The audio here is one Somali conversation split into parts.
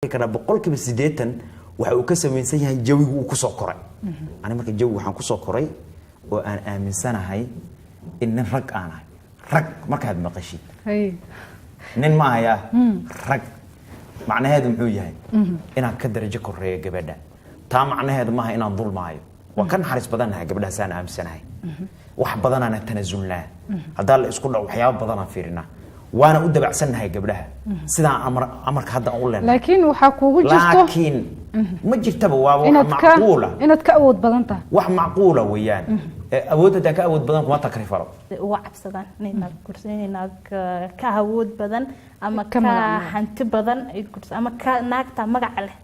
kana boqolkiiba 80 waxa uu ka sameeysan yahay jawigu uu ku soo koray ani marka jawi waxaan ku soo koray oo aan aaminsanahay in rag aan ahay rag marka aad maqashid nin ma haya rag macnaheedu muxuu yahay inaad ka darajo koreeyo gabadha taa macnaheedu ma aha inaan dulmaayo waa kan xaris badanahay gabadha saan aaminsanahay wax badan aan tanazulnaa hadaa la isku dhaw waxyaabo badan aan fiirina وانا ودي بعسنها قبلها سيدا أمرك هذا أقول لنا لكن وحكوا جستو لكن ما جبت بوا معقولة إن تكأود بدنته وح معقولة ويان أود تكأود بدن ما تكرف فرق وعب صدق نينك كرسين نينك كهود بدن أما كحنت بدن الكرس أما كناك تمجع له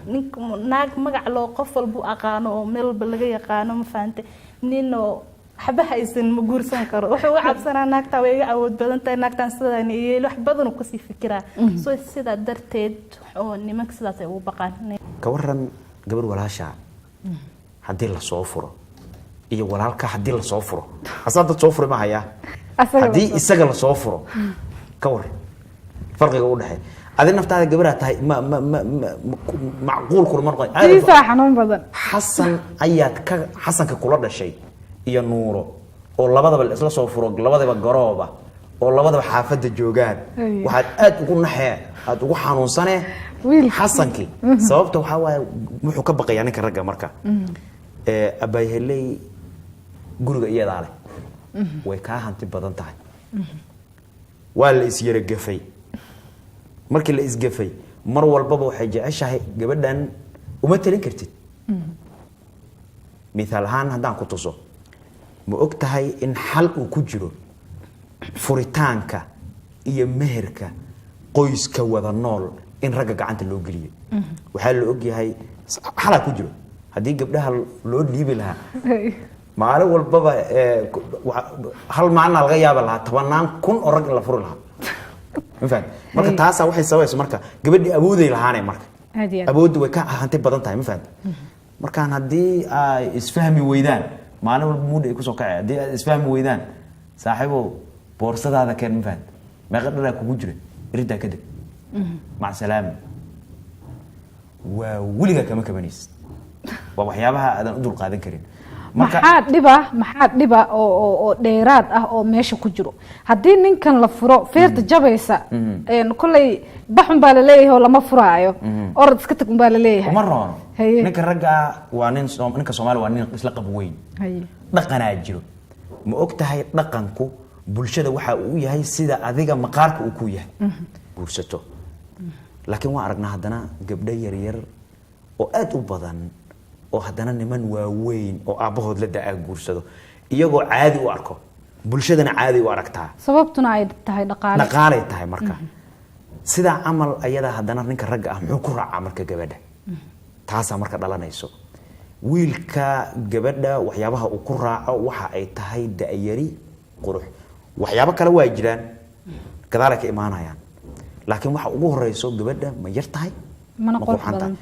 نيك ناك مجع له قفل بو أقانو مل بلغي أقانو مفانت نينو حبها يسن مجورسان كرو وحو عبسنا ناكتا ويجا أود بدن تاي ناكتا سدان يلوح بدن وكسي فكرة سو سيدا درتيد أو نمك سيدا تيو بقان كورن قبل ولا شاء حدي الله صوفره إيه ولا هالك حدي الله صوفره أصلا تصوفره ما هي حدي السجل صوفره كور فرق يقول هاي هذه النفط هذا قبلها تاي ما معقول كل مرة هذه صح نوم بدن حسن أيات حسن ككل شيء iyo nuuro oo labadaba isla soo furo labadaba garooba oo labadaba xaafada joogaan waxaad aad ugu naxee aad ugu xanuunsanee xasanki sababta waxa waay wuxuu ka baqayaa ninka ragga marka abay helay guriga iyada leh way ka hanti badan tahay waa la is yara gafay markii la is gafay mar walbaba waxay jeceshahay gabadhan uma talin kartid مثال هان هدان ku tuso ma ogtahay in xal uu ku jiro furitaanka iyo meherka qoyska wada nool in ragga gacanta loo geliyo waxa la og yahay xal ku jiro hadii gabdhaha loo dhiibi lahaa maalin walbaba hal macna laga yaab lahaa 10 kun oo rag la furi lahaa mafahad marka taas waxay sabayso marka gabadhii awooday lahaanay marka awood way ka hanti badan tahay mafahad markaan hadii ay isfahmi weydaan maalin walba mood ay ku soo kacay hadii ay isfahmi weydaan saaxiibo boorsadaada keen ma fahad meeqa dhalaa kugu jira irida ka dib ma salaam waa wiliga kama kabanaysid waa waxyaabaha aadan u dul qaadan karin maxaa dhiba oo dheeraad ah oo meesha ku jiro hadii ninkan la furo feerta jabaysa kulay baxun baa la leeyahay oo lama furaayo orad iska tag baa la leeyahay ma roon ninka ragga waa ninka Soomaali waa nin isla qab weyn dhaqanaa jiro ma ogtahay dhaqanku bulshada waxa uu yahay sida adiga maqaarka uu ku yahay guursato laakiin waa aragnaa hadana gabdho yar yar oo aad u badan oo hadana niman waaweyn oo aabahood la daa guursado iyagoo caadi u arko bulshadana caadi u aragtaa sababtuna ay tahay dhaqaale tahay marka sida amal ayada hadana ninka ragga ah muxuu ku raacaa marka gabadha taasa marka dhalanayso wiilka gabadha waxyaabaha uu ku raaco waxa ay tahay daayari qurux waxyaabo kale waa jiraan gadaal ka imaanayaan laakiin waxa ugu horeyso gabadha ma yar tahay mana qurux badan